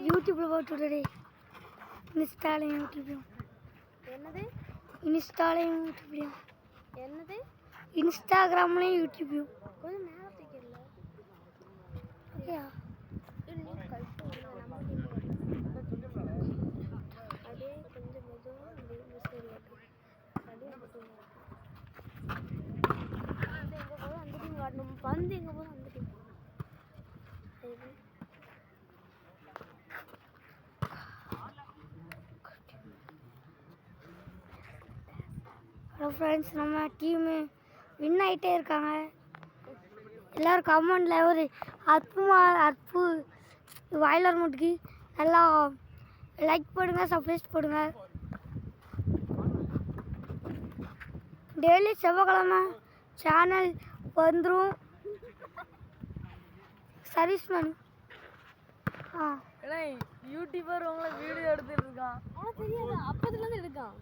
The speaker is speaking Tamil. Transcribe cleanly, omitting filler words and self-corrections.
யூடியூப்ல போட்டு விடுடே. இன்ஸ்டாலையும் யூடியூப்லையும். என்னது? இன்ஸ்டாலையும் யூடியூப்லையும். என்னது? இன்ஸ்டாகிராம்லையும் யூடியூப்லையும். கொஞ்சம் மேலே தூக்கிடல. ஓகேயா? இன்னும் கழிச்சு நம்ம அப்படியே கொஞ்சம் மெதுவாக அப்படியே மிஸ்டேக் அப்படியே பந்து எங்கே போதும் அந்த டீம் காட்டணும். பந்து எங்கே போதும் அந்த டீம். ஹலோ ஃப்ரெண்ட்ஸ், நம்ம டீமு வின் ஆகிட்டே இருக்காங்க. எல்லோரும் கமெண்டில் ஒரு அற்பு வாயிலர் முட்டுக்கு நல்லா லைக் போடுங்க, சப்ஸ்கிரைப் போடுங்க. டெய்லி செவ்வாய்க்கிழமை சேனல் வந்துடும். சர்வீஸ் பண்ணு. யூடியூபர் உங்களை வீடியோ எடுத்துட்டு இருக்கான். தெரியாது, அப்போதுலேருந்து எடுக்கான்.